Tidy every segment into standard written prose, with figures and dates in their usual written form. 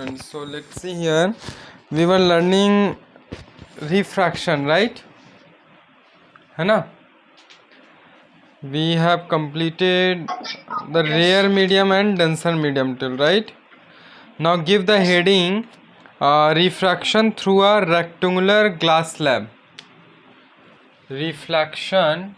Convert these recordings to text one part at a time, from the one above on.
students, so let's see here. We were learning refraction, right? है ना? We have completed the rare medium and denser medium till, right? Now give the heading refraction through a rectangular glass slab. Refraction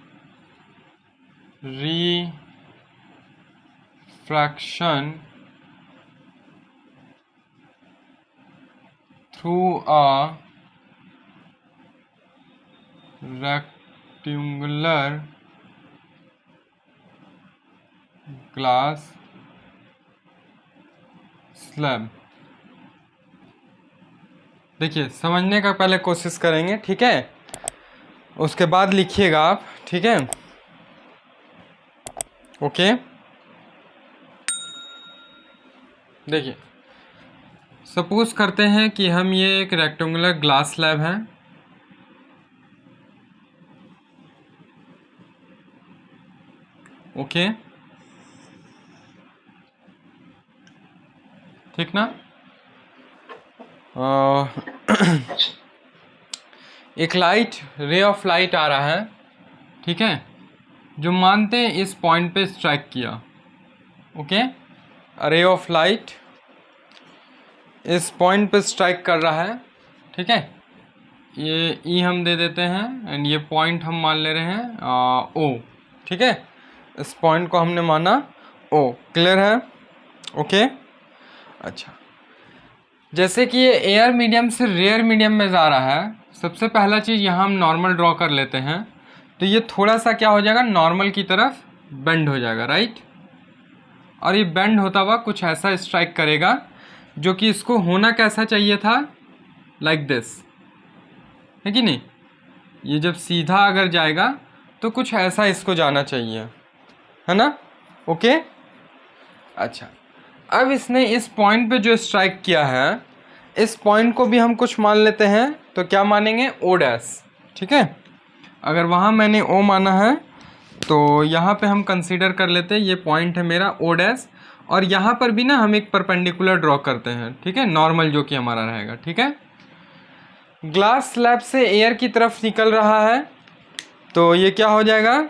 through a rectangular glass slab. देखिए, समझने का पहले कोशिश करेंगे, ठीक है? उसके बाद लिखिएगा आप, ठीक है? ओके, देखिए, सपोज करते हैं कि हम ये एक रेक्टेंगुलर ग्लास स्लैब है, ओके, ठीक ना? एक रे ऑफ लाइट आ रहा है, ठीक है, जो मानते हैं इस पॉइंट पे स्ट्राइक किया, ओके, रे ऑफ लाइट इस पॉइंट पे स्ट्राइक कर रहा है, ठीक है, ये ई हम दे देते हैं एंड ये पॉइंट हम मान ले रहे हैं ओ, ठीक है, इस पॉइंट को हमने माना ओ. क्लियर है? ओके. अच्छा, जैसे कि ये एयर मीडियम से रेयर मीडियम में जा रहा है, सबसे पहला चीज़ यहाँ हम नॉर्मल ड्रॉ कर लेते हैं, तो ये थोड़ा सा क्या हो जाएगा, नॉर्मल की तरफ बेंड हो जाएगा, राइट? और ये बेंड होता हुआ कुछ ऐसा स्ट्राइक करेगा जो कि इसको होना कैसा चाहिए था, लाइक दिस, है कि नहीं? ये जब सीधा अगर जाएगा तो कुछ ऐसा इसको जाना चाहिए, है ना? ओके. अच्छा, अब इसने इस पॉइंट पे जो स्ट्राइक किया है, इस पॉइंट को भी हम कुछ मान लेते हैं, तो क्या मानेंगे, ओ डैश, ठीक है. अगर वहाँ मैंने ओ माना है तो यहाँ पे हम कंसीडर कर लेते हैं ये पॉइंट है मेरा ओ डैश, और यहाँ पर भी ना हम एक परपेंडिकुलर ड्रॉ करते हैं, ठीक है, नॉर्मल जो कि हमारा रहेगा, ठीक है. ग्लास स्लैब से एयर की तरफ निकल रहा है, तो ये क्या हो जाएगा,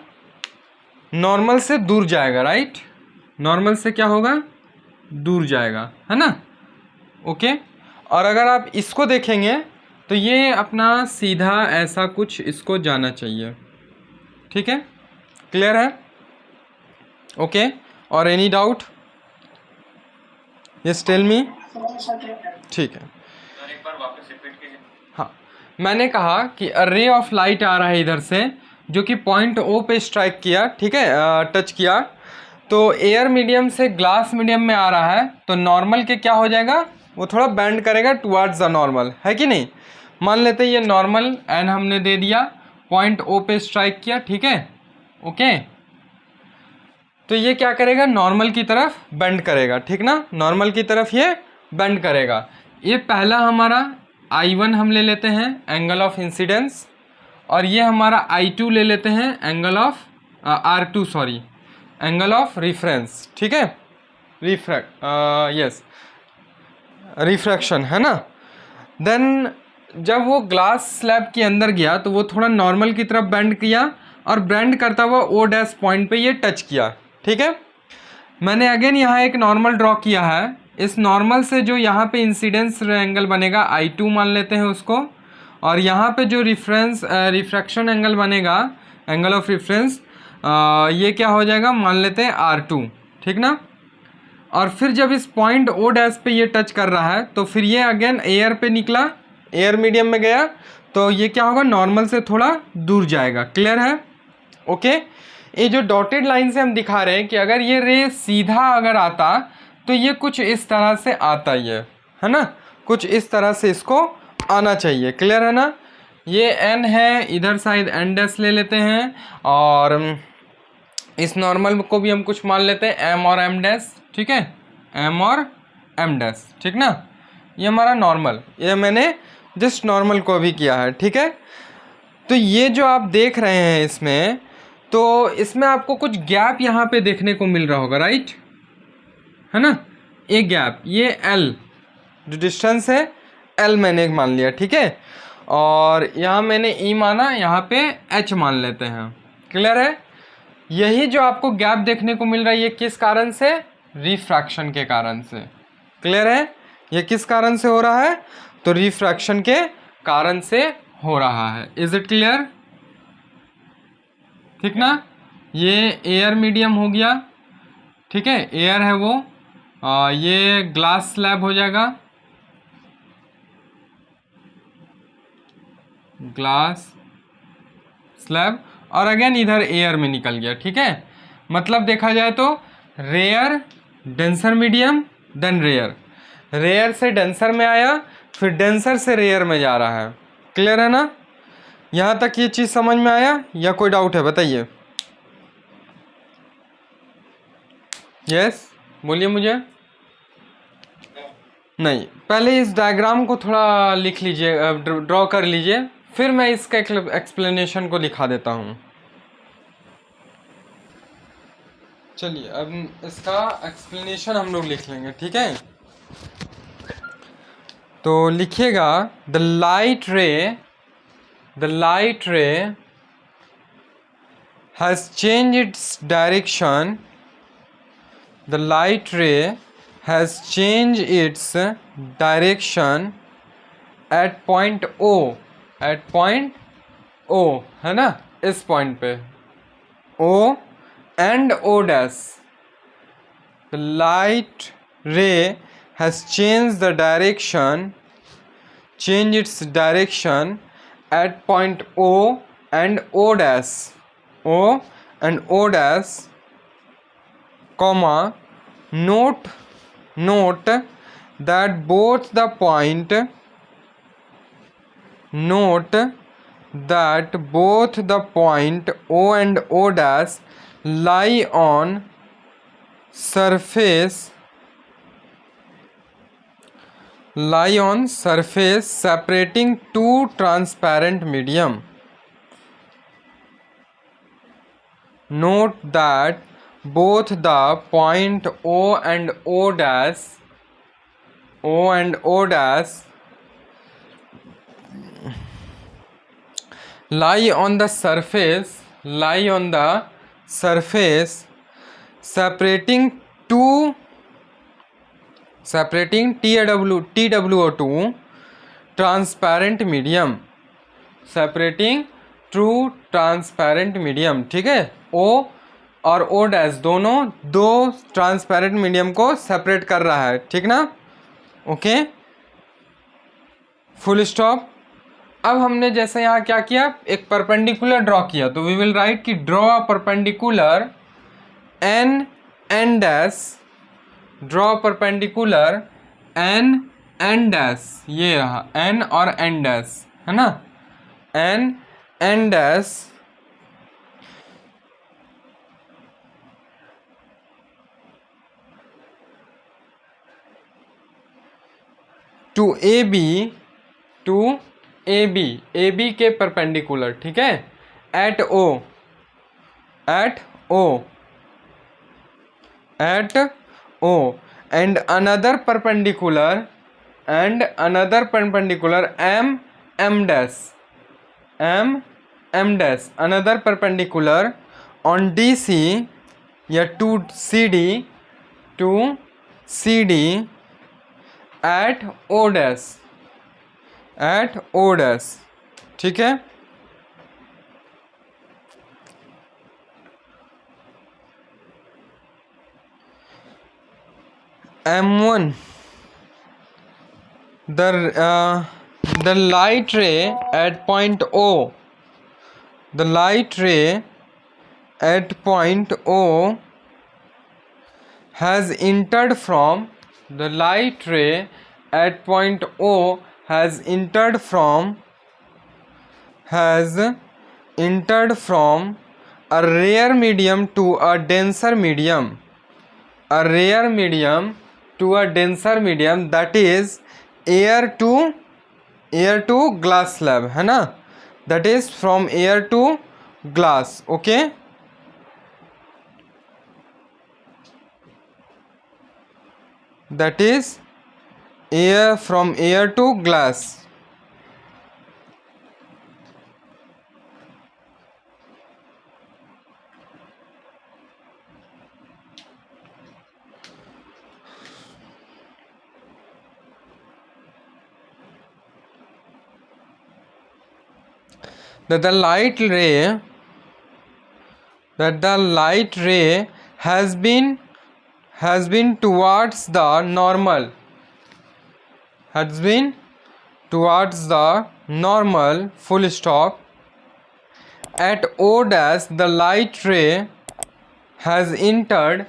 नॉर्मल से दूर जाएगा, राइट? नॉर्मल से क्या होगा, दूर जाएगा, है ना? ओके. और अगर आप इसको देखेंगे तो ये अपना सीधा ऐसा कुछ इसको जाना चाहिए, ठीक है. क्लियर है? ओके. और any doubt? Yes, tell me. ठीक है, एक बार वापस रिपीट कीजिए. हाँ, मैंने कहा कि रे ऑफ लाइट आ रहा है इधर से, जो कि पॉइंट ओ पे स्ट्राइक किया, ठीक है, टच किया, तो एयर मीडियम से ग्लास मीडियम में आ रहा है, तो नॉर्मल के क्या हो जाएगा, वो थोड़ा बेंड करेगा टुवर्ड्स द नॉर्मल, है कि नहीं? मान लेते हैं ये नॉर्मल एन हमने दे दिया, पॉइंट ओ पे स्ट्राइक किया, ठीक है, ओके. तो ये क्या करेगा, नॉर्मल की तरफ बेंड करेगा, ठीक ना? नॉर्मल की तरफ ये बेंड करेगा. ये पहला हमारा I1 हम ले लेते हैं, एंगल ऑफ इंसिडेंस, और ये हमारा I2 ले लेते हैं, angle of R2, sorry, angle of reference, ठीक है, रिफ्रैक्शन, है ना? देन जब वो ग्लास स्लैब के अंदर गया तो वो थोड़ा नॉर्मल की तरफ बेंड किया, और बेंड करता हुआ ओ डैश पॉइंट पे ये टच किया, ठीक है. मैंने अगेन यहाँ एक नॉर्मल ड्रॉ किया है, इस नॉर्मल से जो यहाँ पे इंसिडेंस एंगल बनेगा I2 मान लेते हैं उसको, और यहाँ पे जो रिफ्रैक्शन एंगल बनेगा, एंगल ऑफ रिफरेंस, ये क्या हो जाएगा, मान लेते हैं R2, ठीक ना? और फिर जब इस पॉइंट ओ डैश पे ये टच कर रहा है, तो फिर ये अगेन एयर पे निकला, एयर मीडियम में गया, तो ये क्या होगा, नॉर्मल से थोड़ा दूर जाएगा. क्लियर है? ओके. ये जो डॉटेड लाइन से हम दिखा रहे हैं कि अगर ये रे सीधा अगर आता तो ये कुछ इस तरह से आता, ये है ना, कुछ इस तरह से इसको आना चाहिए. क्लियर है ना? ये एन है, इधर साइड एन डैश ले लेते हैं, और इस नॉर्मल को भी हम कुछ मान लेते हैं, एम और एम डैश, ठीक है, एम और एम डैश, ठीक ना? ये हमारा नॉर्मल, ये मैंने जस्ट नॉर्मल को भी किया है, ठीक है. तो ये जो आप देख रहे हैं इसमें, तो इसमें आपको कुछ गैप यहाँ पे देखने को मिल रहा होगा, राइट, है ना? एक गैप, ये एल जो डिस्टेंस है L मैंने मान लिया, ठीक है। और यहाँ मैंने E माना, यहाँ पे H मान लेते हैं। क्लियर है। यही जो आपको गैप देखने को मिल रहा है ये किस कारण से, रिफ्रैक्शन के कारण से। क्लियर है। ये किस कारण से हो रहा है, तो रिफ्रैक्शन के कारण से हो रहा है। इज इट क्लियर, ठीक ना। ये एयर मीडियम हो गया, ठीक है, एयर है वो। ये ग्लास स्लैब हो जाएगा, ग्लास स्लैब, और अगेन इधर एयर में निकल गया, ठीक है। मतलब देखा जाए तो rare, denser medium, then rare, rare से डेंसर में आया, फिर डेंसर से रेयर में जा रहा है। क्लियर है ना। यहाँ तक ये चीज़ समझ में आया या कोई डाउट है, बताइए। यस, बोलिए मुझे। नहीं, पहले इस डायग्राम को थोड़ा लिख लीजिए, ड्रॉ कर लीजिए, फिर मैं इसका एक्सप्लेनेशन को दिखा देता हूँ। चलिए अब इसका एक्सप्लेनेशन हम लोग लिख लेंगे, ठीक है। तो लिखिएगा, द लाइट रे has changed its direction, the light ray has changed its direction at point O, at point O, है ना, इस पॉइंट पे O and O dash, the light ray has changed the direction, change its direction at point O and O dash, O and O dash, comma, note that both the point O and O dash lie on surface separating two transparent medium. Note that both the point O and O dash lie on the surface separating TWO2 transparent medium, separating true transparent medium, ठीक है। O और O dash दोनों दो transparent medium को separate कर रहा है, ठीक ना। Okay, full stop. अब हमने जैसे यहाँ क्या किया, एक परपेंडिकुलर ड्रॉ किया, तो वी विल राइट कि draw a perpendicular N dash, draw perpendicular N dash, ये रहा एन और एन डैश, है ना, N dash to A B के परपेंडिकुलर, ठीक है, at O and another perpendicular M dash, another perpendicular on DC या to C D at O dash, ठीक है। M1, the light ray at point O, the light ray at point O has entered from, the light ray at point O has entered from a rare medium to a denser medium, that is air to glass slab, है ना, that is from air to glass. okay, that is air from air to glass. That the light ray has been towards the normal, full stop. At O dash the light ray has entered,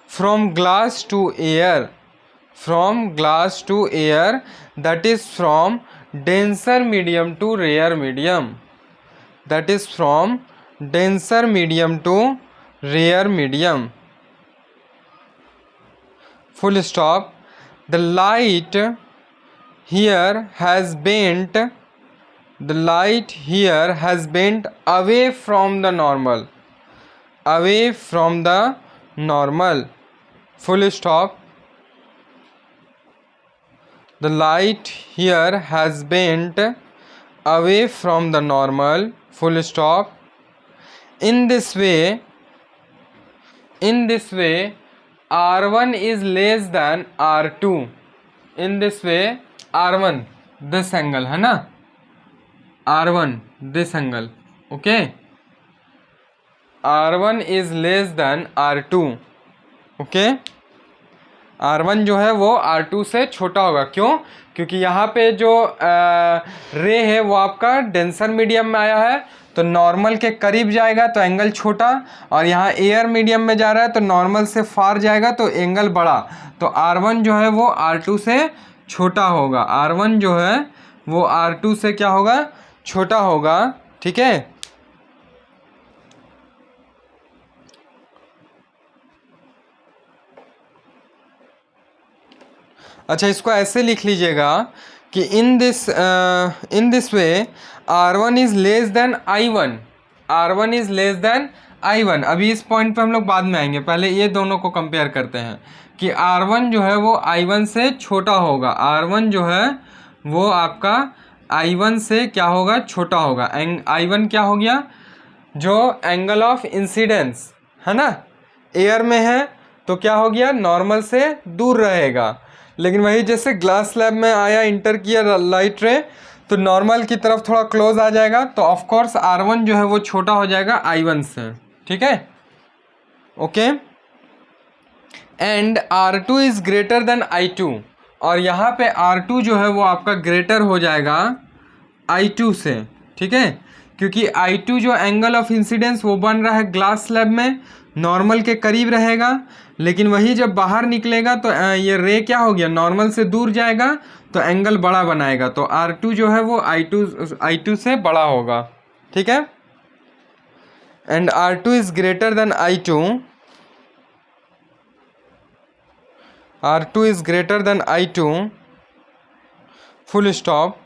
from glass to air, that is from denser medium to rare medium, full stop. The light here has bent away from the normal, full stop. The light here has bent away from the normal, full stop. In this way R1 is less than R2. In this way R1 this angle है ना, R1 this angle, okay. R1 is less than R2, okay. R1 जो है वो R2 से छोटा होगा, क्यों? क्योंकि यहाँ पे जो रे है वो आपका डेंसर मीडियम में आया है तो नॉर्मल के करीब जाएगा तो एंगल छोटा, और यहाँ एयर मीडियम में जा रहा है तो नॉर्मल से फार जाएगा तो एंगल बड़ा। तो R1 जो है वो R2 से छोटा होगा, R1 जो है वो R2 से क्या होगा, छोटा होगा, ठीक है। अच्छा, इसको ऐसे लिख लीजिएगा कि in this way R1 is less than I1, अभी इस पॉइंट पे हम लोग बाद में आएंगे, पहले ये दोनों को कंपेयर करते हैं कि R1 जो है वो I1 से छोटा होगा, R1 जो है वो आपका I1 से क्या होगा, छोटा होगा। I1 क्या हो गया, जो एंगल ऑफ इंसिडेंस है ना, एयर में है तो क्या हो गया, नॉर्मल से दूर रहेगा। लेकिन वही जैसे ग्लास स्लैब में आया, इंटर किया लाइट रे तो नॉर्मल की तरफ थोड़ा क्लोज आ जाएगा, तो ऑफ कोर्स R1 जो है वो छोटा हो जाएगा I1 से, ठीक है, okay. And R2 is greater than I2, और यहाँ पे R2 जो है वो आपका ग्रेटर हो जाएगा I2 से, ठीक है, क्योंकि I2 जो एंगल ऑफ इंसिडेंस वो बन रहा है ग्लास स्लैब में, नॉर्मल के करीब रहेगा, लेकिन वही जब बाहर निकलेगा तो ये रे क्या हो गया, नॉर्मल से दूर जाएगा तो एंगल बड़ा बनाएगा, तो R2 जो है वो I2 से बड़ा होगा, ठीक है। And R2 is greater than I2, R2 is greater than I2, full stop.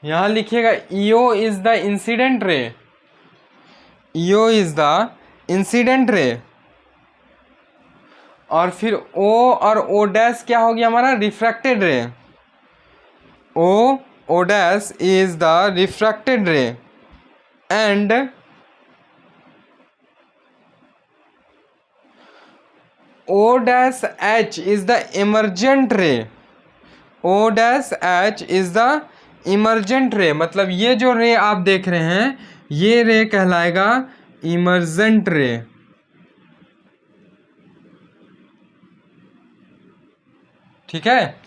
यहाँ लिखिएगा EO इज द इंसिडेंट रे, EO इज द इंसिडेंट रे, और फिर O और O डैश क्या हो गया हमारा, रिफ्रैक्टेड रे, O dash is the refracted रे, and O dash H is the emergent रे, O dash H is the emergent रे, मतलब ये जो रे आप देख रहे हैं ये रे कहलाएगा इमर्जेंट रे, ठीक है।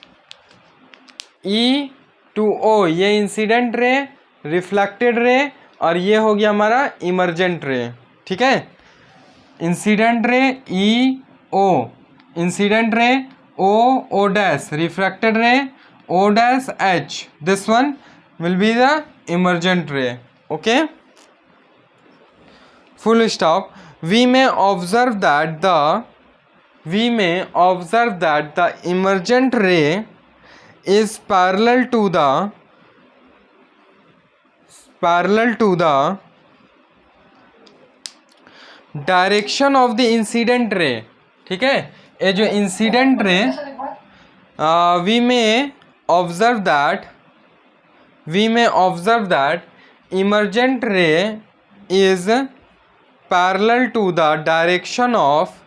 E टू O ये इंसिडेंट रे, रिफ्लेक्टेड रे, और ये हो गया हमारा इमर्जेंट रे, ठीक है। Incident ray EO, incident ray O dash, refracted रे O dash H, this one will be the emergent ray, okay, full stop. We may observe that the emergent ray is parallel to the parallel to the direction of the incident ray. ठीक है, ये जो incident ray we में observe that emergent ray is parallel to the direction of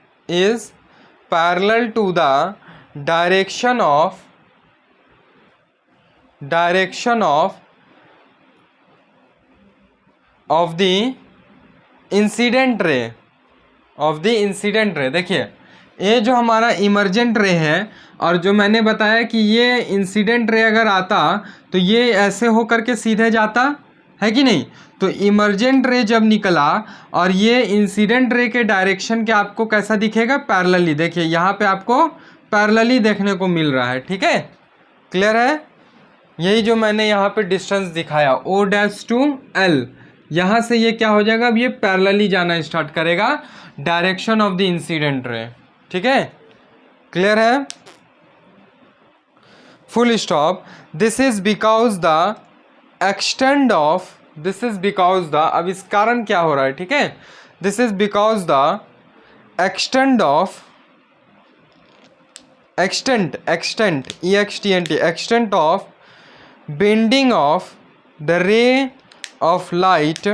the incident ray. देखिए, ये जो हमारा emergent रे है, और जो मैंने बताया कि ये इंसिडेंट रे अगर आता तो ये ऐसे होकर के सीधे जाता है कि नहीं। तो इमर्जेंट रे जब निकला और ये इंसिडेंट रे के डायरेक्शन के आपको कैसा दिखेगा, पैरेलली। देखिए यहाँ पे आपको पैरेलली देखने को मिल रहा है। ठीक है, क्लियर है। यही जो मैंने यहाँ पे डिस्टेंस दिखाया O'(L), यहाँ से ये क्या हो जाएगा, अब ये पैरेलली जाना स्टार्ट करेगा direction of the incident ray. ठीक है, क्लियर है, full stop. This is because the extend of अब इस कारण क्या हो रहा है। ठीक है, this is because the extend of bending of the ray of light.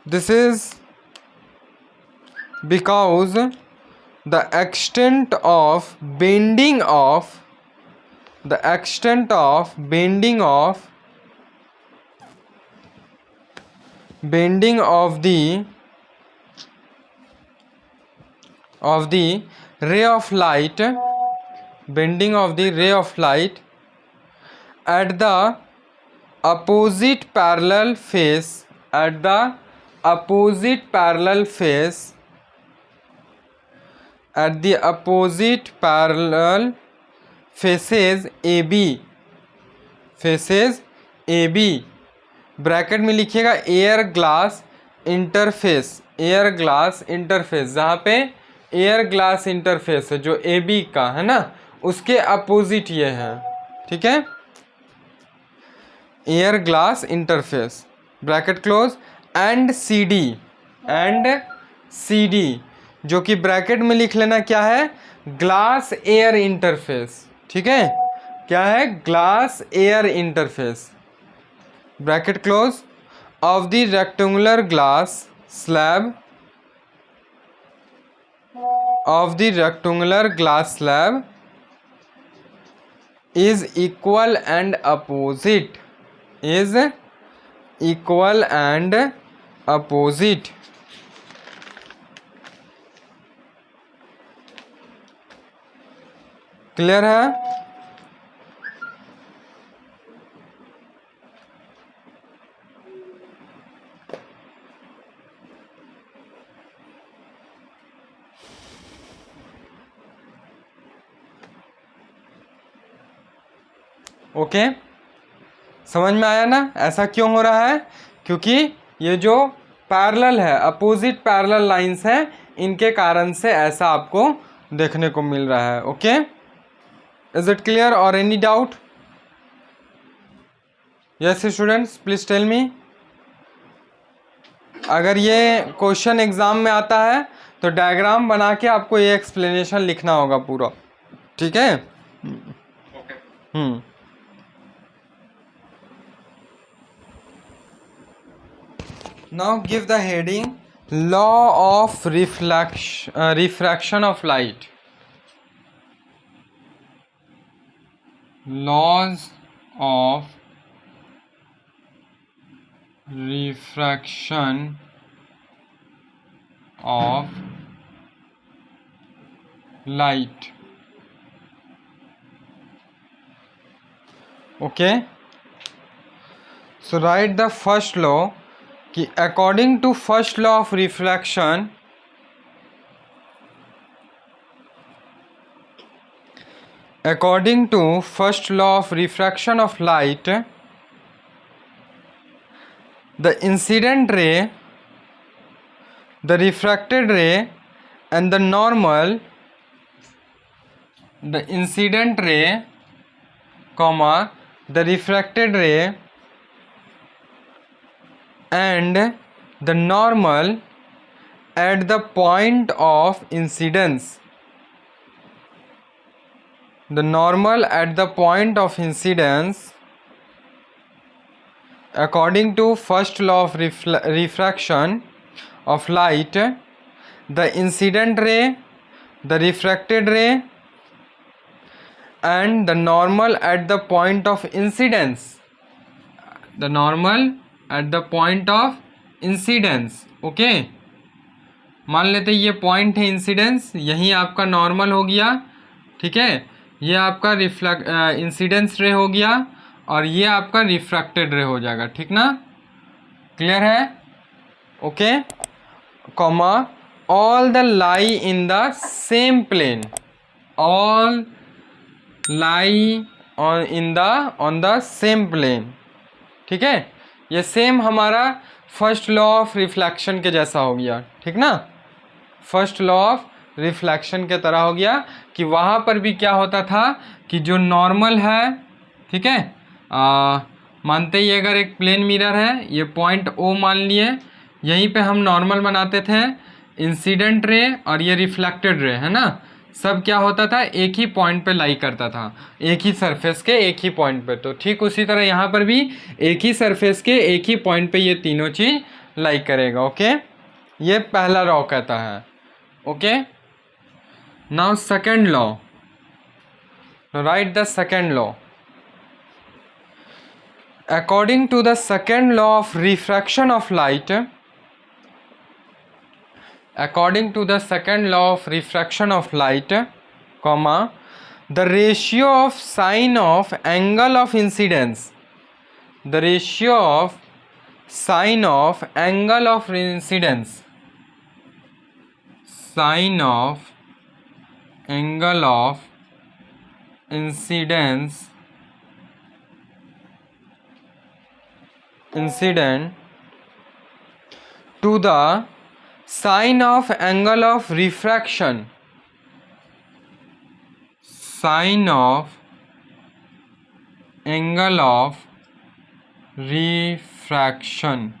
This is because the extent of bending of the ray of light, at the opposite parallel face faces AB, bracket में लिखिएगा air glass interface, जहाँ पे air glass interface है जो AB का है ना, उसके अपोजिट ये है। ठीक है, air glass interface, bracket close, and CD, जो कि ब्रैकेट में लिख लेना क्या है, ग्लास एयर इंटरफेस। ठीक है, क्या है, glass air interface, bracket close, of the rectangular glass slab is equal and opposite. Clear है। ओके, समझ में आया ना, ऐसा क्यों हो रहा है, क्योंकि ये जो पैरेलल है, अपोजिट पैरेलल लाइंस हैं, इनके कारण से ऐसा आपको देखने को मिल रहा है। ओके, इज इट क्लियर और any doubt? Yes students, please tell me. अगर ये क्वेश्चन एग्जाम में आता है तो डायग्राम बना के आपको ये एक्सप्लेनेशन लिखना होगा पूरा। ठीक है, Now give the heading Law of Refraction of Light. Laws of refraction of light. Okay, so write the first law कि according to first law of refraction, of light, the incident ray, the refracted ray and the normal, the incident ray, the refracted ray and the normal at the point of incidence. The normal at the point of incidence, according to first law of refraction of light, the incident ray, the refracted ray, and the normal at the point of incidence. The normal at the point of incidence. Okay, मान लेते ये point है incidence, यही आपका normal हो गया, ठीक है, ये आपका इंसिडेंस रे हो गया और ये आपका रिफ्रैक्टेड रे हो जाएगा, ठीक ना, क्लियर है, okay, comma all the lie in the same plane, all lie on the same plane, ठीक है, ये सेम हमारा फर्स्ट लॉ ऑफ रिफ्लेक्शन के जैसा हो गया, ठीक ना, फर्स्ट लॉ ऑफ रिफ्लेक्शन के तरह हो गया कि वहाँ पर भी क्या होता था कि जो नॉर्मल है, ठीक है, मानते ही अगर एक प्लेन मिरर है, ये पॉइंट ओ मान लिए, यहीं पे हम नॉर्मल बनाते थे, इंसिडेंट रे और ये रिफ्लेक्टेड रे है ना, सब क्या होता था, एक ही पॉइंट पे लाई करता था, एक ही सरफेस के एक ही पॉइंट पे। तो ठीक उसी तरह यहाँ पर भी एक ही सरफेस के एक ही पॉइंट पे ये तीनों चीज़ लाई करेगा, ओके, ये पहला लॉ कहता है, okay. Now second law, right the second law. According to the second law of refraction of light, according to the second law of refraction of light, comma, the ratio of sine of angle of incidence, the ratio of sine of angle of incidence, sine of angle of incidence, incident to the sine of angle of refraction, sine of angle of refraction,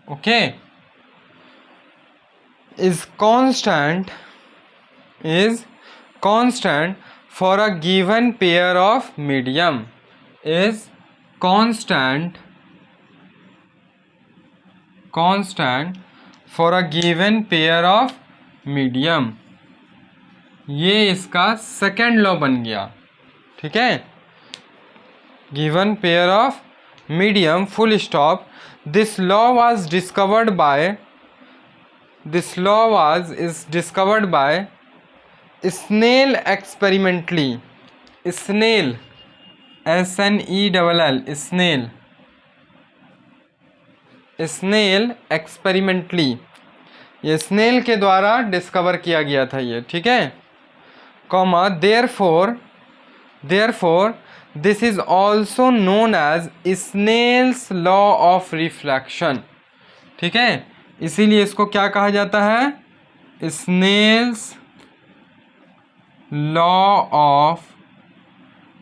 okay, is constant for a given pair of medium, is constant for a given pair of medium। ये इसका second law बन गया, ठीक है, given pair of medium, full stop. This law was discovered by Snell experimentally, Snell, SNELL, Snell experimentally, ये Snell के द्वारा discover किया गया था ये, ठीक है, comma, therefore this is also known as Snell's law of refraction, ठीक है, इसीलिए इसको क्या कहा जाता है, स्नेल्स लॉ ऑफ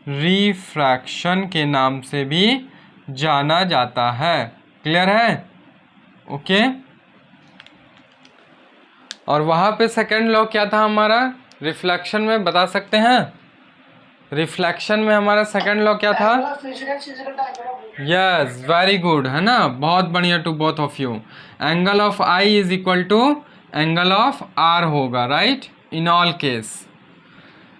रिफ्रैक्शन के नाम से भी जाना जाता है, क्लियर है, ओके। और वहाँ पे सेकेंड लॉ क्या था हमारा रिफ्लेक्शन में, बता सकते हैं, रिफ्लेक्शन में हमारा सेकेंड लॉ क्या था, यस, वेरी गुड, है ना, बहुत बढ़िया, two both of you, angle of i is equal to angle of r होगा, राइट, इन ऑल केस।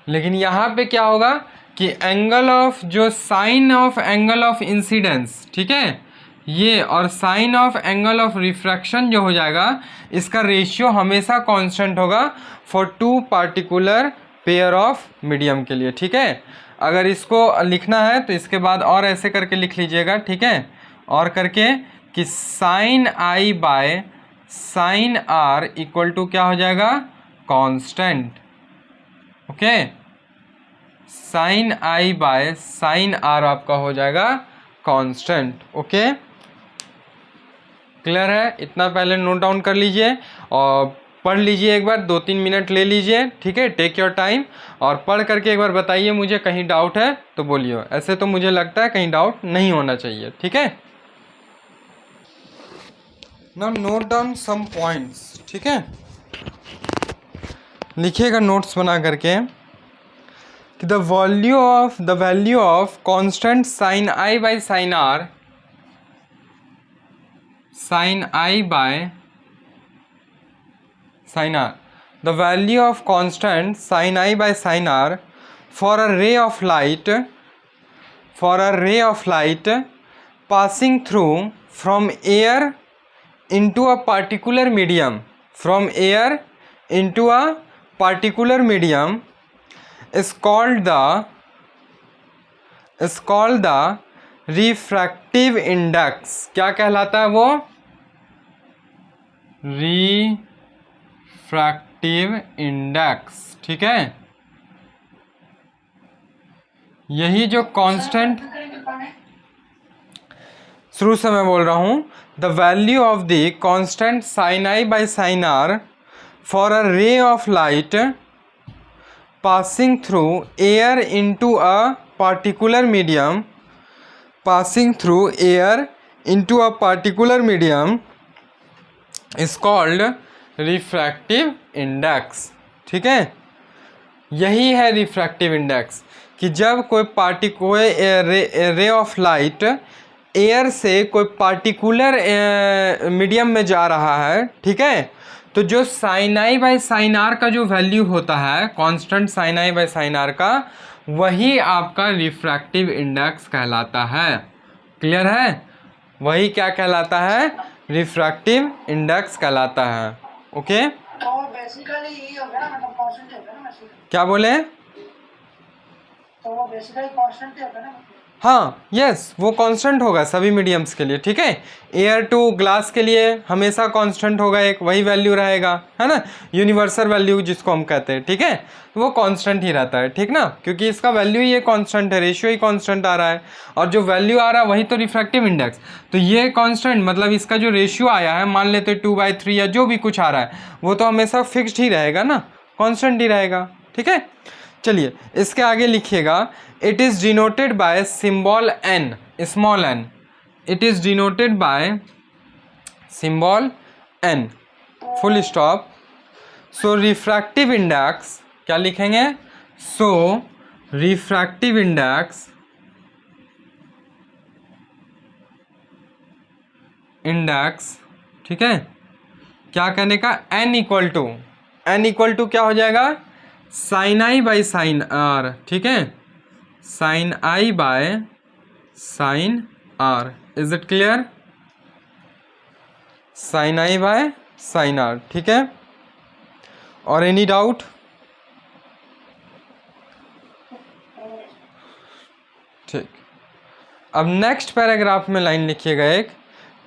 लेकिन यहाँ पे क्या होगा कि एंगल ऑफ, जो sine of angle of incidence, ठीक है, ये और sine of angle of refraction जो हो जाएगा, इसका रेशियो हमेशा कांस्टेंट होगा for two particular pair of medium के लिए, ठीक है। अगर इसको लिखना है तो इसके बाद और ऐसे करके लिख लीजिएगा, ठीक है, और करके कि sine i by sine r equal to क्या हो जाएगा, constant, okay, sine i by sine r आपका हो जाएगा कांस्टेंट, ओके, क्लियर है, इतना पहले नोट डाउन कर लीजिए और पढ़ लीजिए एक बार, 2-3 मिनट ले लीजिए, ठीक है, टेक योर टाइम, और पढ़ करके एक बार बताइए मुझे, कहीं डाउट है तो बोलिए, ऐसे तो मुझे लगता है कहीं डाउट नहीं होना चाहिए, ठीक है। Now note down some points, ठीक है, लिखिएगा नोट्स बना करके कि the value of constant sine i by sine r, sine i by sin r, the value of constant sin I by sin r for a ray of light passing through from air into a particular medium, is called the refractive index. क्या कहलाता है वो? Refractive index, ठीक है। यही जो constant, शुरू से मैं बोल रहा हूं, the value of the constant sine i by sine r for a ray of light passing through air into a particular medium is called refractive index, ठीक है। यही है रिफ्रैक्टिव इंडेक्स कि जब कोई रे ऑफ लाइट एयर से कोई पार्टिकुलर मीडियम में जा रहा है, ठीक है, तो जो sine i by sine r का जो वैल्यू होता है, constant sine i by sine r का, वही आपका रिफ्रैक्टिव इंडेक्स कहलाता है। क्लियर है? वही क्या कहलाता है? रिफ्रैक्टिव इंडेक्स कहलाता है। ओके, तो बेसिकली यही हो गया ना, मतलब कांस्टेंट होगा ना, क्या बोले? तो वो बेसिकली कांस्टेंट होगा ना, हाँ, यस, वो कांस्टेंट होगा सभी मीडियम्स के लिए, ठीक है। एयर टू ग्लास के लिए हमेशा कांस्टेंट होगा, एक वही वैल्यू रहेगा, है ना, यूनिवर्सल वैल्यू जिसको हम कहते हैं, ठीक है, वो कांस्टेंट ही रहता है, ठीक ना, क्योंकि इसका वैल्यू ही ये कांस्टेंट है, रेशियो ही कांस्टेंट आ रहा है, और जो वैल्यू आ रहा है वही तो रिफ्रैक्टिव इंडेक्स। तो ये कांस्टेंट मतलब इसका जो रेशियो आया है, मान लेते 2/3 या जो भी कुछ आ रहा है, वो तो हमेशा फिक्स्ड ही रहेगा ना, कांस्टेंट ही रहेगा, ठीक है। चलिए इसके आगे लिखिएगा, it is denoted by symbol n, small n, it is denoted by symbol n, full stop. So refractive index क्या लिखेंगे? सो रिफ्रैक्टिव इंडेक्स ठीक है, क्या करने का? एन इक्वल टू क्या हो जाएगा? Sine i by sine r, ठीक है, sine i by sine r. Is it clear? Sine i by sine r, ठीक है। और एनी डाउट? ठीक, अब नेक्स्ट पैराग्राफ में लाइन लिखिएगा एक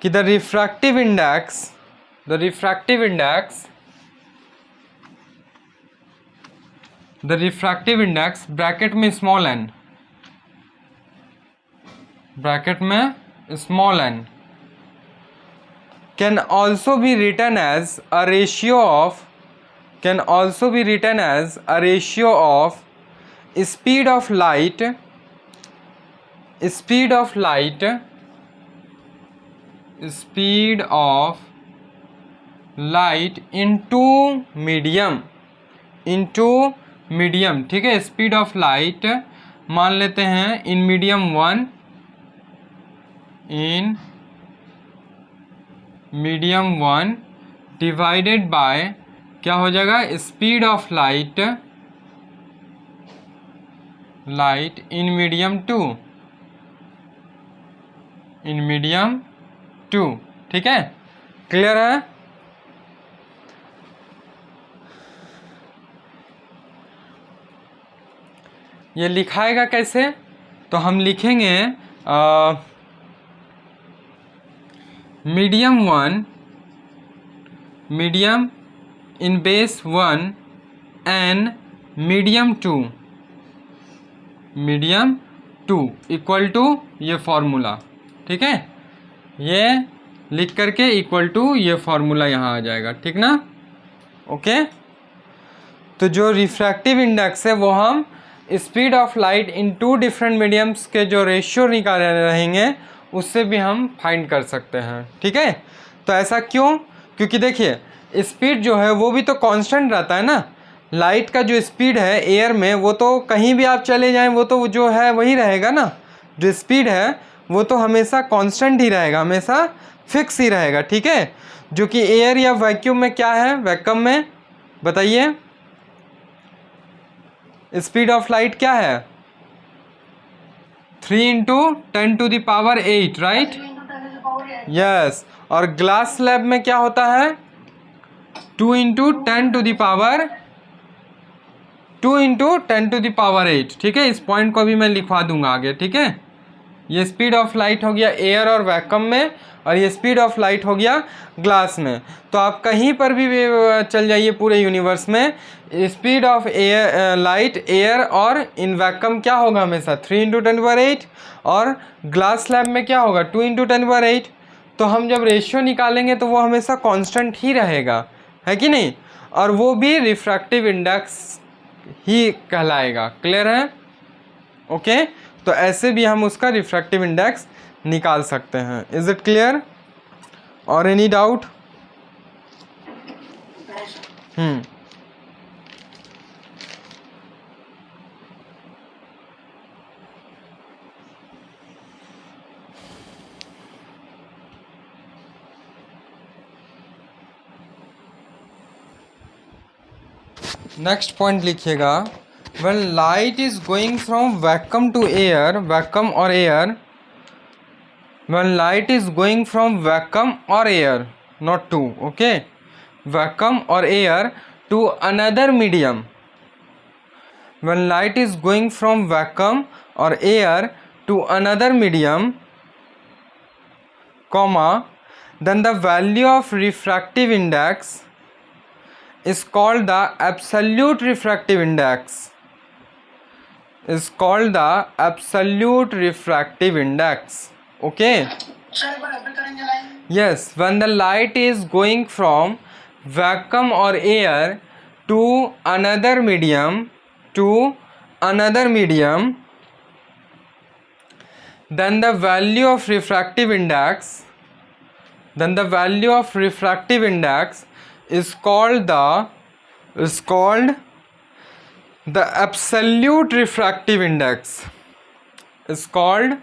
कि द रिफ्रैक्टिव इंडेक्स ब्रैकेट में small n can also be written as a ratio of speed of light into medium, ठीक है। स्पीड ऑफ लाइट मान लेते हैं इन मीडियम 1 डिवाइडेड बाय क्या हो जाएगा? Speed of light in medium 2, ठीक है। क्लियर है? ये लिखाएगा कैसे? तो हम लिखेंगे medium in base 1 and medium 2 equal to ये फॉर्मूला, ठीक है, ये लिख करके इक्वल टू ये फॉर्मूला यहाँ आ जाएगा, ठीक ना। ओके, तो जो रिफ्रैक्टिव इंडेक्स है वो हम speed of light in 2 different mediums के जो रेशियो निकाले रहेंगे उससे भी हम फाइंड कर सकते हैं, ठीक है। तो ऐसा क्यों? क्योंकि देखिए स्पीड जो है वो भी तो कांस्टेंट रहता है ना। लाइट का जो स्पीड है एयर में वो तो कहीं भी आप चले जाएं वो तो जो है वही रहेगा ना। जो स्पीड है वो तो हमेशा कांस्टेंट ही रहेगा, हमेशा फिक्स ही रहेगा, ठीक है। जो कि एयर या वैक्यूम में क्या है, वैक्यूम में बताइए स्पीड ऑफ लाइट क्या है? 3 × 10⁸, right? 3 into 10 to the power 8. Yes. और ग्लास स्लैब में क्या होता है? 2 × 10⁸, ठीक है। इस पॉइंट को भी मैं लिखवा दूंगा आगे, ठीक है। ये स्पीड ऑफ लाइट हो गया एयर और वैक्यूम में, और ये स्पीड ऑफ लाइट हो गया ग्लास में। तो आप कहीं पर भी चल जाइए पूरे यूनिवर्स में, speed of air light air और इन वैक्यूम क्या होगा हमेशा 3 × 10⁸, और ग्लास स्लैब में क्या होगा 2 × 10⁸। तो हम जब रेशियो निकालेंगे तो वो हमेशा कांस्टेंट ही रहेगा, है कि नहीं। और वो भी रिफ्रैक्टिव इंडेक्स ही कहलाएगा। क्लियर है? ओके। तो ऐसे भी हम उसका रिफ्रैक्टिव इंडेक्स निकाल सकते हैं। इज इट क्लियर और एनी डाउट? नेक्स्ट पॉइंट लिखिएगा, when light is going from vacuum to air, vacuum or air, when light is going from vacuum or air, not to, okay, vacuum or air to another medium, when light is going from vacuum or air to another medium, comma, then the value of refractive index is called the absolute refractive index, is called the absolute refractive index. Okay. Sir एक बार repeat करेंगे line? Yes, when the light is going from vacuum or air to another medium, then the value of refractive index, is called the absolute refractive index, is called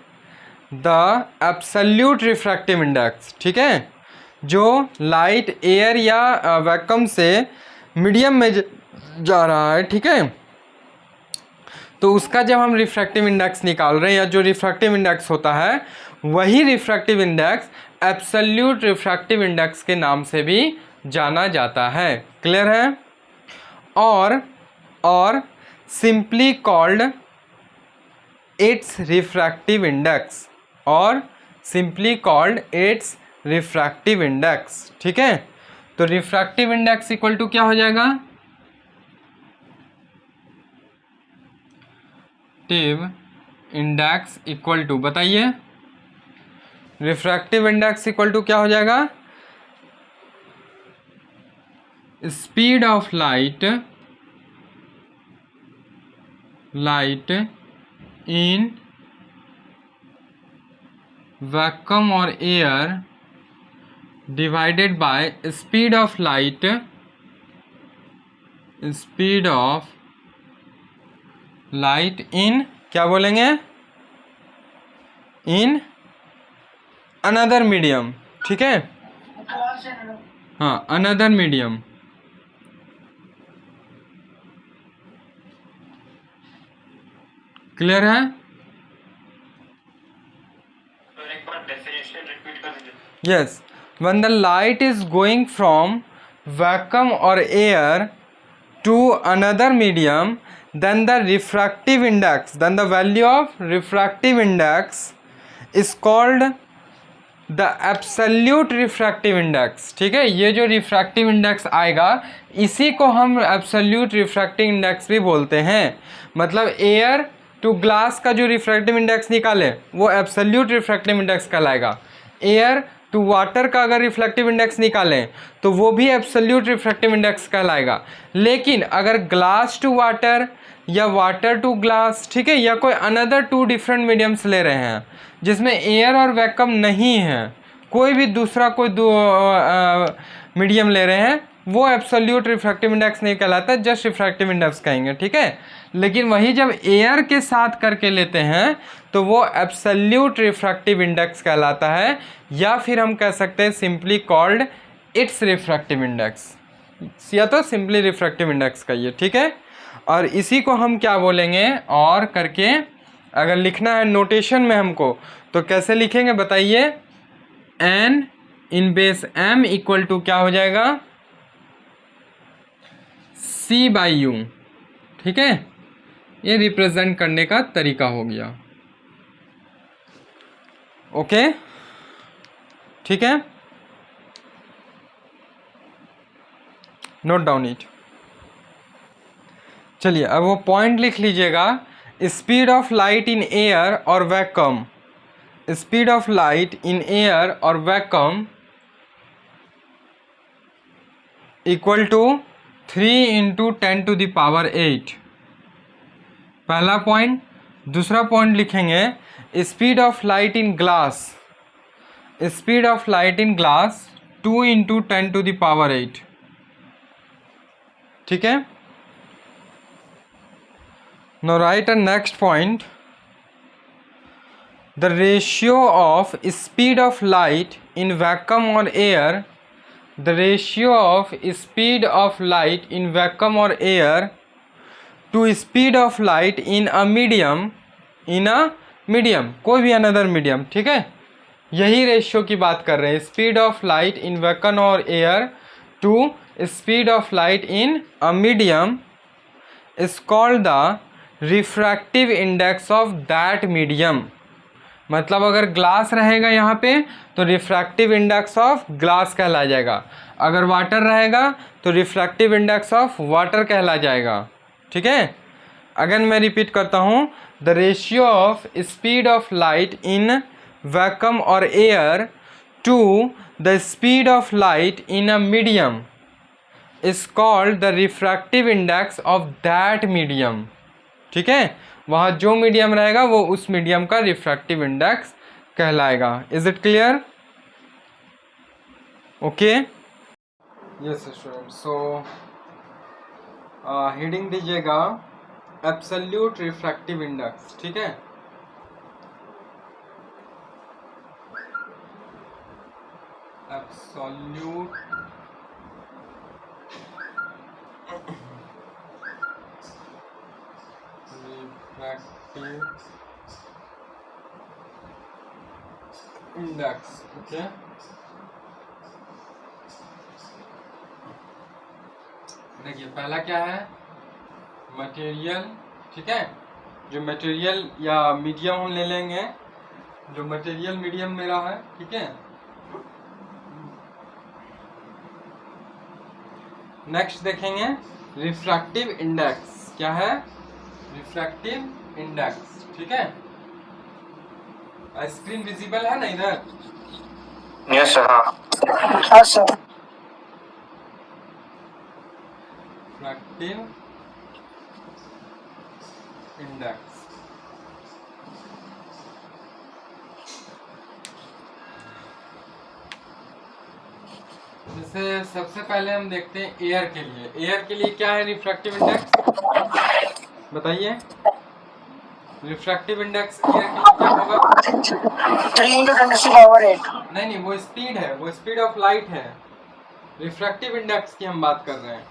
the absolute refractive index, ठीक है। जो light air या vacuum से medium में जा रहा है, ठीक है, तो उसका जब हम रिफ्रैक्टिव इंडेक्स निकाल रहे हैं या जो रिफ्रैक्टिव इंडेक्स होता है वही refractive index absolute refractive index के नाम से भी जाना जाता है। क्लियर है? और simply called its refractive index, और simply called its refractive index, ठीक है। तो रिफ्रैक्टिव इंडेक्स इक्वल टू क्या हो जाएगा? इंडेक्स इक्वल टू, बताइए, रिफ्रैक्टिव इंडेक्स इक्वल टू क्या हो जाएगा? Speed of light in vacuum और air divided by speed of light in, क्या बोलेंगे, इन अनदर मीडियम, ठीक है। हाँ, अनदर मीडियम। क्लियर है? तो एक बार डेफिनेशन रिपीट कर दीजिए। Yes, when the light is going from vacuum or air to another medium, then the refractive index, then the value of refractive index is called the absolute refractive index, ठीक है। ये जो refractive index आएगा इसी को हम absolute refractive index भी बोलते हैं। मतलब एयर टू ग्लास का जो रिफ्रैक्टिव इंडेक्स निकाले वो एब्सोल्यूट रिफ्रैक्टिव इंडेक्स कहलाएगा। एयर टू वाटर का अगर रिफ्लेक्टिव इंडेक्स निकालें तो वो भी एब्सोल्यूट रिफ्रैक्टिव इंडेक्स कहलाएगा। लेकिन अगर ग्लास टू वाटर या वाटर टू ग्लास, ठीक है, या कोई अनदर 2 डिफरेंट मीडियम्स ले रहे हैं जिसमें एयर और वैक्यूम नहीं है, कोई भी दूसरा कोई मीडियम ले रहे हैं वो एब्सोल्यूट रिफ्रैक्टिव इंडेक्स नहीं कहलाता, जस्ट रिफ्रैक्टिव इंडेक्स कहेंगे, ठीक है। लेकिन वही जब एयर के साथ करके लेते हैं तो वो एब्सोल्यूट रिफ्रैक्टिव इंडेक्स कहलाता है, या फिर हम कह सकते हैं simply called its refractive index, या तो सिंपली रिफ्रैक्टिव इंडेक्स कहिए, ठीक है। और इसी को हम क्या बोलेंगे, और करके अगर लिखना है नोटेशन में हमको तो कैसे लिखेंगे बताइए, n in base m equal to क्या हो जाएगा, सी बाई यू, ठीक है। ये रिप्रेजेंट करने का तरीका हो गया, ओके, ठीक है, नोट डाउन इट। चलिए अब वो पॉइंट लिख लीजिएगा, speed of light in air और vacuum, speed of light in air और वैक्यूम इक्वल टू 3 × 10⁸ पहला पॉइंट। दूसरा पॉइंट लिखेंगे speed of light in glass, speed of light in glass 2 × 10⁸, ठीक है। Now write a next point, the ratio of speed of light in vacuum or air, the ratio of speed of light in vacuum or air to speed of light in a medium, कोई भी another medium, ठीक है। यही ratio की बात कर रहे हैं, speed of light in vacuum और air to speed of light in a medium is called the refractive index of that medium. मतलब अगर ग्लास रहेगा यहाँ पे तो रिफ्रैक्टिव इंडेक्स ऑफ ग्लास कहला जाएगा, अगर वाटर रहेगा तो रिफ्रैक्टिव इंडेक्स ऑफ वाटर कहला जाएगा, ठीक है। अगेन मैं रिपीट करता हूँ, the ratio of speed of light in vacuum और air to the speed of light in a medium is called the refractive index of that medium, ठीक है। वहाँ जो मीडियम रहेगा वो उस मीडियम का रिफ्रैक्टिव इंडेक्स कहलाएगा। Is it clear? Okay, yes student. So heading दीजिएगा एब्सोल्यूट रिफ्रैक्टिव इंडेक्स, ठीक है। Absolute refractive index, okay. देखिए पहला क्या है, मटेरियल, ठीक है। जो मटेरियल या मीडियम हम ले लेंगे, जो मटेरियल मीडियम मेरा है, ठीक है। नेक्स्ट देखेंगे रिफ्रैक्टिव इंडेक्स, क्या है, रिफ्रैक्टिव इंडेक्स, ठीक है। स्क्रीन विजिबल है ना इधर? Yes sir. हाँ सर। रिफ्रैक्टिव इंडेक्स, जैसे सबसे पहले हम देखते हैं एयर के लिए। एयर के लिए क्या है रिफ्रैक्टिव इंडेक्स, बताइए। रिफ्रैक्टिव इंडेक्स एयर के लिए क्या होगा? 3 × 10⁸ नहीं, वो स्पीड है, वो स्पीड ऑफ लाइट है। रिफ्रैक्टिव इंडेक्स की हम बात कर रहे हैं,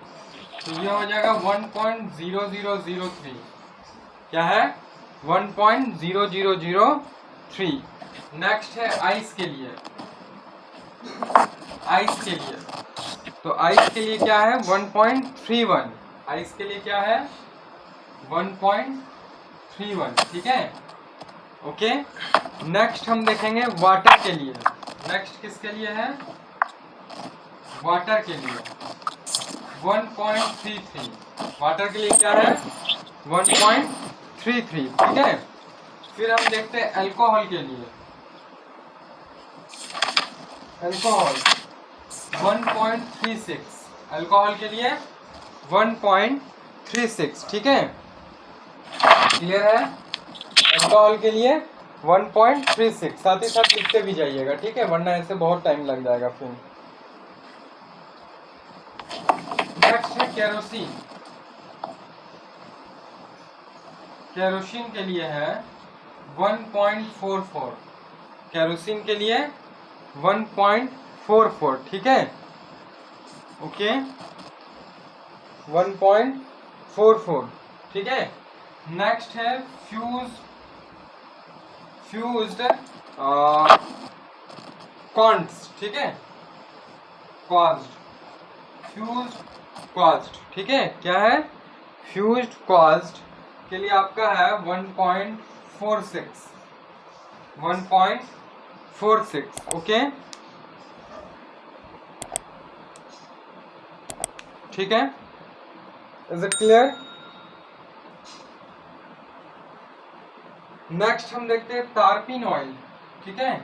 तो ये हो जाएगा 1.0003, क्या है, 1.0003। नेक्स्ट है आइस के लिए, आइस के लिए, तो आइस के लिए क्या है 1.31, आइस के लिए क्या है 1.31, ठीक है, ओके। नेक्स्ट हम देखेंगे वाटर के लिए। नेक्स्ट किसके लिए है, वाटर के लिए 1.33, वाटर के लिए क्या है 1.33, ठीक है। फिर हम देखते हैं अल्कोहल के लिए, अल्कोहल 1.36, अल्कोहल के लिए 1.36, ठीक है। क्लियर है? अल्कोहल के लिए 1.36, साथ ही साथ लिखते भी जाइएगा, ठीक है, वरना ऐसे बहुत टाइम लग जाएगा फिर। नेक्स्ट है केरोसिन। केरोसिन के लिए है 1.44, केरोसिन के लिए 1.44, ठीक है, ओके, 1.44, ठीक है। नेक्स्ट है फ्यूज्ड कॉन्ट्स, ठीक है, कॉज्ड, फ्यूज्ड कॉज्ड, ठीक है, क्या है, फ्यूज्ड कॉज्ड के लिए आपका है 1.46, 1.46, ओके, ठीक है, इज इट क्लियर। नेक्स्ट हम देखते हैं तारपीन ऑयल, ठीक है,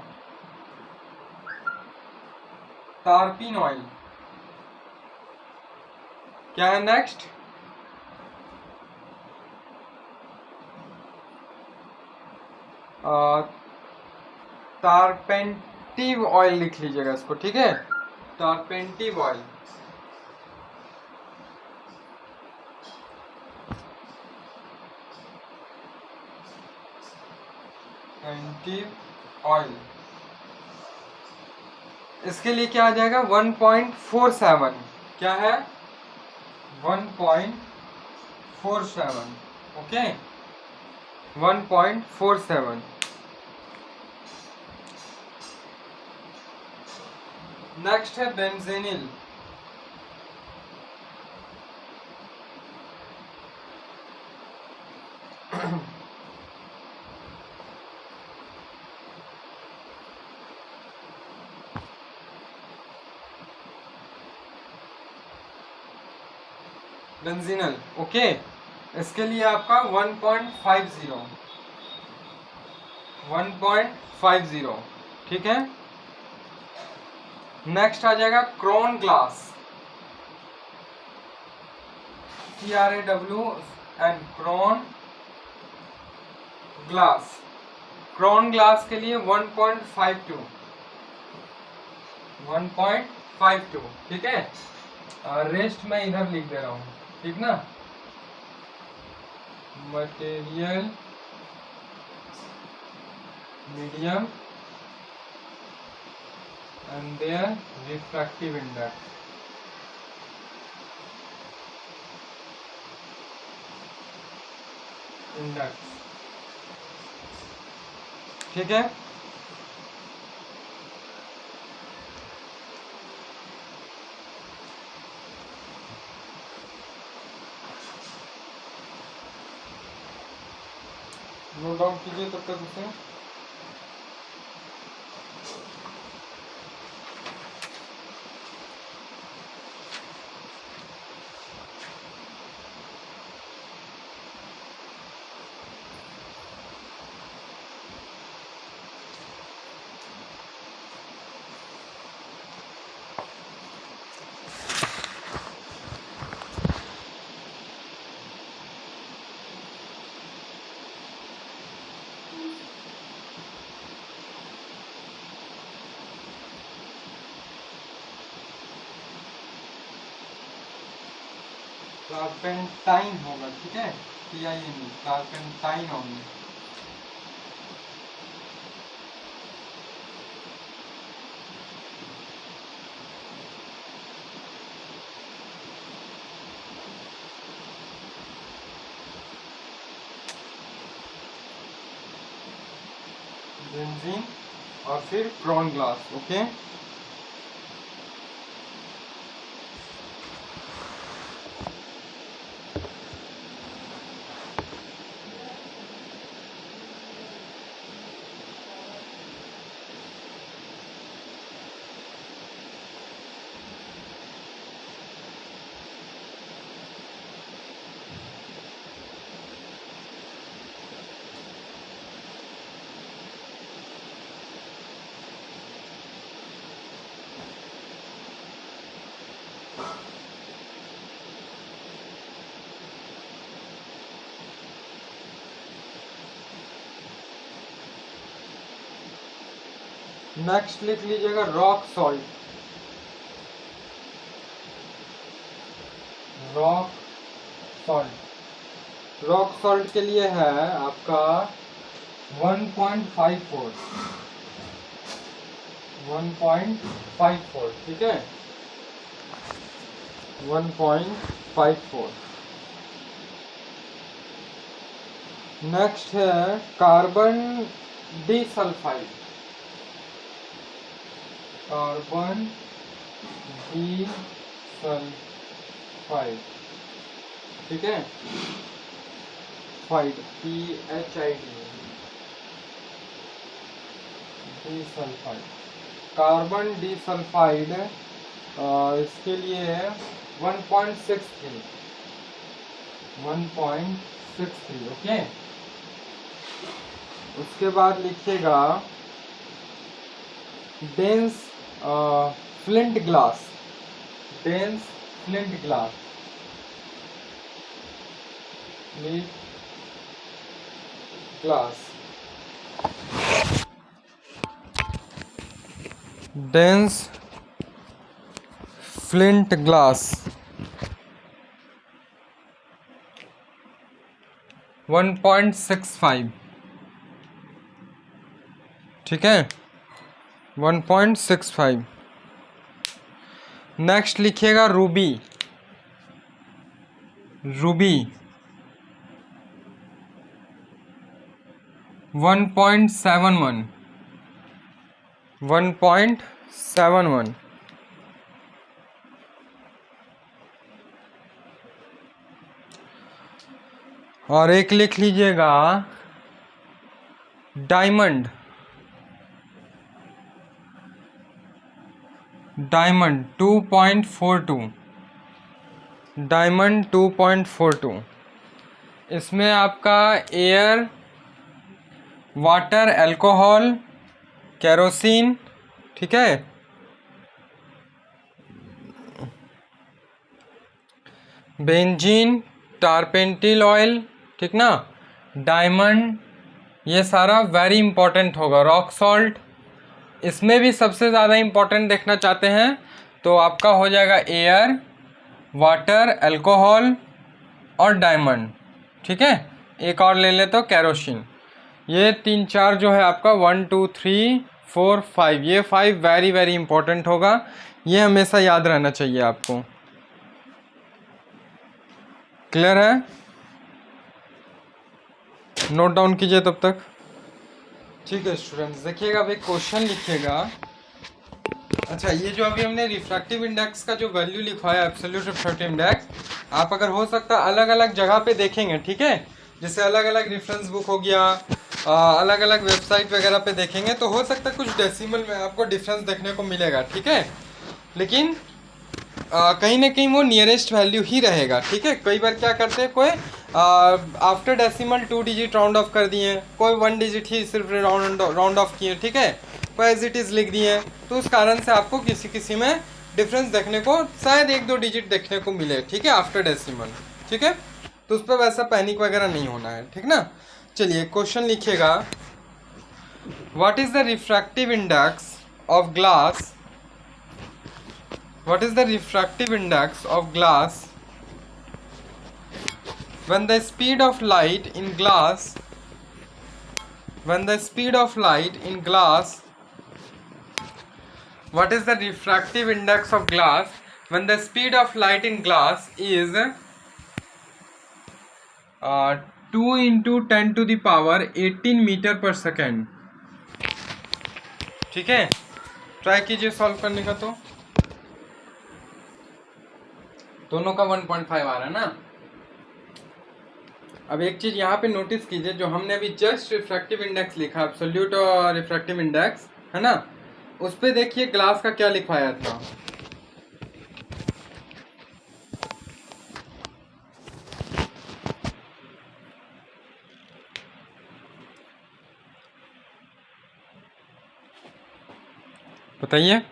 तारपीन ऑयल क्या है नेक्स्ट, टारपेंटिव ऑयल लिख लीजिएगा इसको, ठीक है, टारपेंटिव ऑयल, पेंटिव ऑयल, इसके लिए क्या आ जाएगा 1.47, क्या है 1.47, ओके, 1.47। नेक्स्ट है बेंजीनिल, बेंजीनल, ओके, इसके लिए आपका 1.50, 1.50, ठीक है। नेक्स्ट आ जाएगा crown glass, CRAWN, crown glass, crown glass के लिए 1.52, 1.52, ठीक है, रेस्ट मैं इधर लिख दे रहा हूँ, ठीक ना, material medium and their refractive index, ठीक है। नोट डाउन कीजिए तब तक उसे। टार्पेंटाइन होगा, ठीक है, TINE, टार्पेंटाइन होगी, बेंजीन और फिर क्रोन ग्लास, ओके। नेक्स्ट लिख लीजिएगा rock salt. Rock salt, rock salt के लिए है आपका 1.54, 1.54, ठीक है, 1.54। नेक्स्ट है कार्बन डिसल्फाइड, कार्बन डिसल्फाइड, ठीक है, FIDE PHID, disulphide, carbon disulphide इसके लिए 1.63, 1.63, ओके। उसके बाद लिखिएगा dense flint glass, dense flint glass, glass, dense flint glass 1.65, ठीक है, 1.65। नेक्स्ट लिखिएगा रूबी, रूबी 1.71, 1.71। और एक लिख लीजिएगा डायमंड, डायमंड 2.42, डायमंड 2.42। इसमें आपका एयर, वाटर, अल्कोहल, केरोसिन, ठीक है, बेंजीन, टारपेंटिल ऑयल, ठीक ना, डायमंड, ये सारा वेरी इंपॉर्टेंट होगा। रॉक सॉल्ट इसमें भी सबसे ज़्यादा इंपॉर्टेंट देखना चाहते हैं तो आपका हो जाएगा एयर, वाटर, अल्कोहल और डायमंड, ठीक है। एक और ले ले तो केरोसिन। ये 3-4 जो है आपका 1 2 3 4 5, ये 5 वेरी वेरी इंपॉर्टेंट होगा, ये हमेशा याद रहना चाहिए आपको। क्लियर है? नोट डाउन कीजिए तब तक। ठीक है स्टूडेंट्स, देखिएगा अब एक क्वेश्चन लिखिएगा। अच्छा, ये जो अभी हमने रिफ्रैक्टिव इंडेक्स का जो वैल्यू लिखवाया एब्सोल्यूट रिफ्रैक्टिव इंडेक्स, आप अगर हो सकता अलग अलग जगह पे देखेंगे, ठीक है, जैसे अलग अलग रेफरेंस बुक हो गया, अलग अलग वेबसाइट वगैरह पे देखेंगे तो हो सकता है कुछ डेसिमल में आपको डिफरेंस देखने को मिलेगा, ठीक है, लेकिन कहीं ना कहीं वो नियरेस्ट वैल्यू ही रहेगा, ठीक है। कई बार क्या करते हैं, कोई after decimal 2 digit round of कर दिए, कोई 1 डिजिट ही सिर्फ राउंड ऑफ किए, ठीक है, कोई एज इट इज़ लिख दिए, तो उस कारण से आपको किसी किसी में डिफरेंस देखने को शायद 1-2 डिजिट देखने को मिले, ठीक है, आफ्टर डेसिमल, ठीक है, तो उस पर वैसा पैनिक वगैरह नहीं होना है, ठीक ना। चलिए क्वेश्चन लिखिएगा, what is the refractive index of glass, what is the refractive index of glass when the speed of light in glass, when the speed of light in glass, what is the refractive index of glass when the speed of light in glass is 2 into 10 to the power 18 metre पर second, ठीक है। Try कीजिए solve करने का, तो दोनों का 1.5 आ रहा है ना। अब एक चीज यहाँ पे नोटिस कीजिए, जो हमने अभी जस्ट रिफ्रैक्टिव इंडेक्स लिखा, एब्सोल्यूट और रिफ्रैक्टिव इंडेक्स है ना, उस पे देखिए ग्लास का क्या लिखवाया था, बताइए।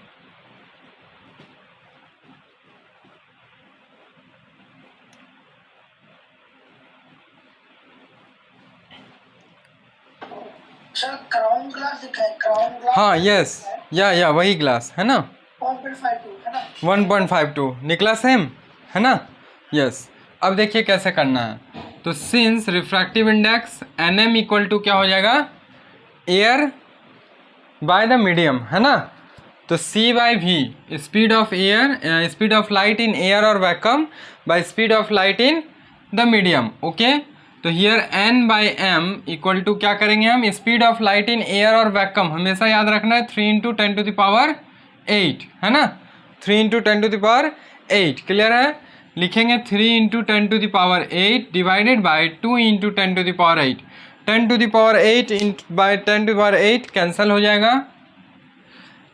सर क्राउन ग्लास दिखा है, क्राउन ग्लास। हाँ यस, या वही ग्लास है ना, 1.52 है ना। 1.52 निकला सेम है ना। यस अब देखिए कैसे करना है। तो since refractive index NM equal to क्या हो जाएगा, एयर बाय द मीडियम है ना। तो C/V speed of air, speed of light in air और vacuum by speed of light in the medium. Okay तो हियर N/M इक्वल टू क्या करेंगे हम, speed of light in air और vacuum हमेशा याद रखना है 3 × 10⁸ है ना, 3 × 10⁸ क्लियर है। लिखेंगे 3 × 10⁸ डिवाइडेड बाय 2 × 10⁸। 10⁸ बाय 10⁸ कैंसिल हो जाएगा।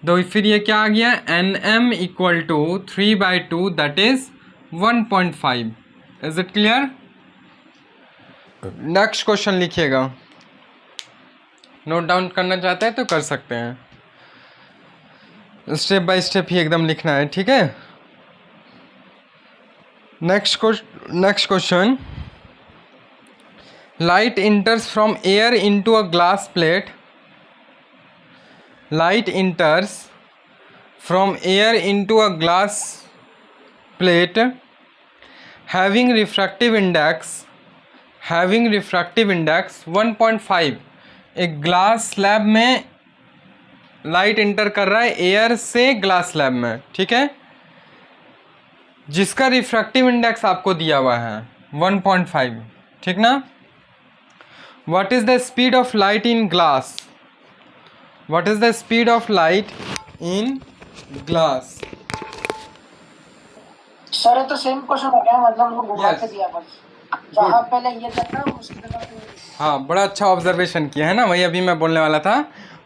तो फिर ये क्या आ गया, NM equal to 3/2 that is 1.5। Is it clear. Next question लिखिएगा, नोट डाउन करना चाहते हैं तो कर सकते हैं, स्टेप बाय स्टेप ही एकदम लिखना है, ठीक है। Next question, light इंटर्स from air into a glass plate, light enters from air into a glass plate having refractive index 1.5। एक ग्लास स्लैब में लाइट इंटर कर रहा है एयर से ग्लास स्लैब में, ठीक है, जिसका रिफ्रैक्टिव इंडेक्स आपको दिया हुआ है 1.5, ठीक ना। What is the speed of light in glass, What is the speed of light in glass? Sir ये तो सेम क्वेश्चन हो गया, मतलब वो घुमा Yes. के दिया बस, जहाँ पहले ये करना उसकी जगह पे। हाँ बड़ा अच्छा ऑब्जर्वेशन किया है ना, वही अभी मैं बोलने वाला था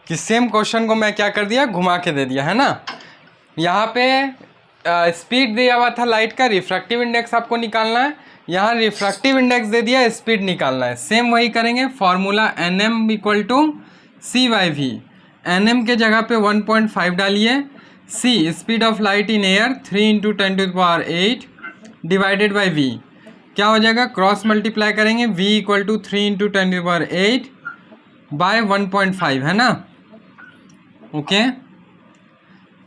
कि सेम क्वेश्चन को मैं क्या कर दिया, घुमा के दे दिया है ना। यहाँ पे स्पीड दिया हुआ था लाइट का, रिफ्रैक्टिव इंडेक्स आपको निकालना है, यहाँ रिफ्रैक्टिव इंडेक्स दे दिया, स्पीड निकालना है। सेम वही करेंगे, formula NM equal to C/V। NM के जगह पे 1.5 डालिए, C speed of light in air 3 × 10⁸ divided by V क्या हो जाएगा, क्रॉस मल्टीप्लाई करेंगे, V इक्वल टू 3 × 10⁸ बाय 1.5 है ना। ओके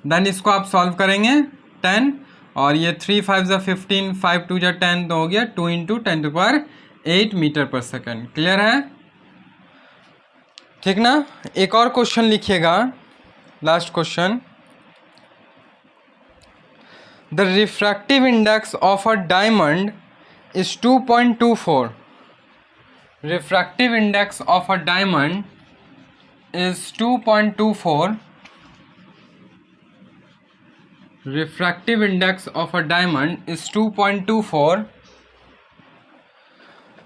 देन इसको आप सॉल्व करेंगे 10 और ये 3 5 = 15, 5 2 = 10 तो हो गया 2 × 10⁸ मीटर पर सेकेंड। क्लियर है, ठीक ना। एक और क्वेश्चन लिखिएगा, last question, the refractive index of a diamond is 2.24। Refractive index of a diamond is 2.24। Refractive index of a diamond is 2.24।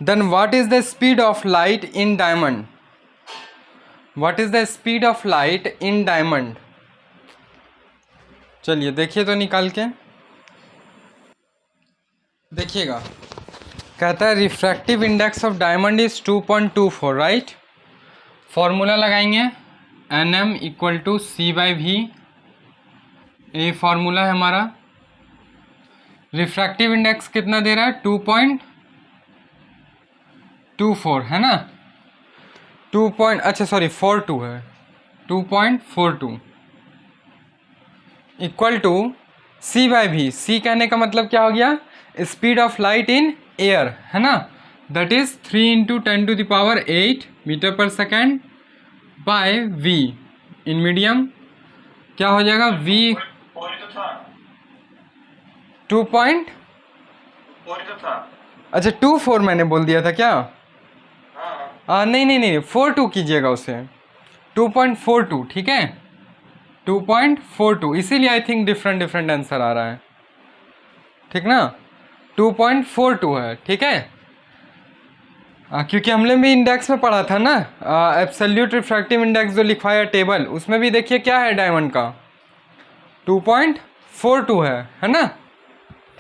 Then what is the speed of light in diamond, What is the speed of light in diamond? चलिए देखिए तो निकाल के देखिएगा, कहता है refractive index of diamond is 2.24 right. Formula लगाएंगे NM equal to C/V, ये फॉर्मूला है हमारा। रिफ्रैक्टिव इंडेक्स कितना दे रहा है, 2.24 है ना, 42 है, 2.42 इक्वल टू C/V। C कहने का मतलब क्या हो गया, speed of light in air है ना, दैट इज 3 × 10⁸ मीटर पर second by V in medium क्या हो जाएगा, V 2 पॉइंट, अच्छा 24 मैंने बोल दिया था क्या, नहीं 42 कीजिएगा उसे, 2.42 ठीक है, 2.42, इसीलिए आई थिंक डिफरेंट आंसर आ रहा है, ठीक ना, 2.42 है, ठीक है। क्योंकि हमने भी इंडेक्स में पढ़ा था ना, एब्सोल्यूट रिफ्रैक्टिव इंडेक्स जो लिखवाया टेबल, उसमें भी देखिए क्या है डायमंड का 2.42 है ना,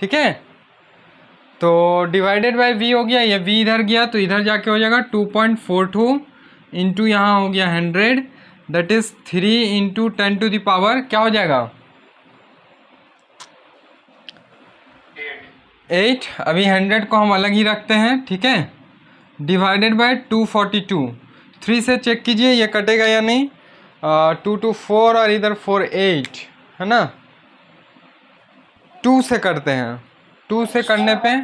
ठीक है। तो डिवाइडेड बाय V हो गया, ये V इधर गया तो इधर जाके हो जाएगा 2.42 इंटू यहाँ हो गया 100, दैट इज 3 × 10⁻, क्या हो जाएगा 8। अभी 100 को हम अलग ही रखते हैं, ठीक है, डिवाइडेड बाय 242, 3 से चेक कीजिए ये कटेगा या नहीं, 2 to 4 और इधर 4 8 है ना। 2 से करते हैं, 2 से करने पे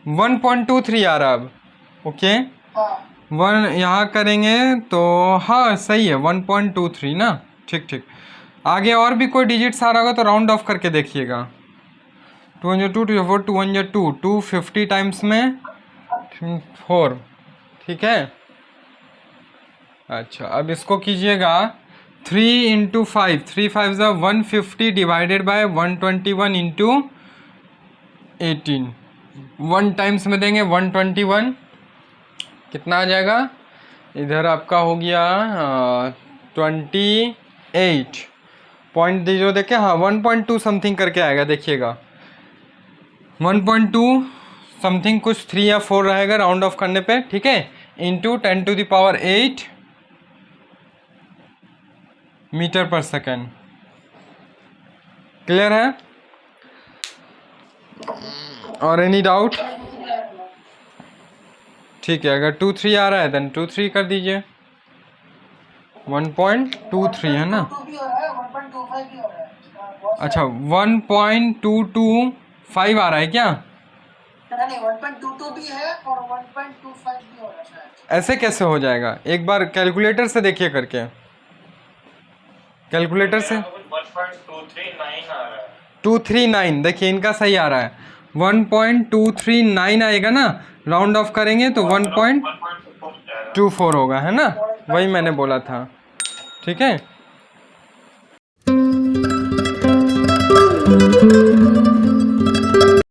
1.23 आ रहा अब। ओके, हाँ 1 यहाँ करेंगे तो हाँ सही है 1.23 ना। ठीक ठीक, आगे और भी कोई डिजिट्स आ रहा होगा तो राउंड ऑफ करके देखिएगा। 2 1 2 2 4 2 1 2 250 टाइम्स में 4, ठीक है। अच्छा अब इसको कीजिएगा 3 इंटू 5, 3 5 ज़ा 150 डिवाइडेड बाय 121 इंटू 18, 1 टाइम्स में देंगे 121, कितना आ जाएगा इधर आपका हो गया 28 पॉइंट जो देखे, हाँ 1.2 समथिंग करके आएगा, देखिएगा 1.2 समथिंग कुछ 3 या 4 रहेगा राउंड ऑफ करने पे, ठीक है, इंटू 10⁸ मीटर पर सेकेंड। क्लियर है? और एनी डाउट? ठीक है, अगर 2 3 आ रहा है देन 2 3 कर दीजिए, 1.23 है ना। 1.22 भी हो रहा है, 1.25 भी हो रहा है। बहुत अच्छा 1.225 आ रहा है क्या? नहीं 1.22 भी है और 1.25 भी हो रहा है शायद। ऐसे कैसे हो जाएगा, एक बार कैलकुलेटर से देखिए करके, कैलकुलेटर से 1.239 आ रहा है। 239 देखिए इनका सही आ रहा है, 1.239 आएगा ना, राउंड ऑफ करेंगे तो 1.24 होगा, है ना, वही मैंने बोला था, ठीक है।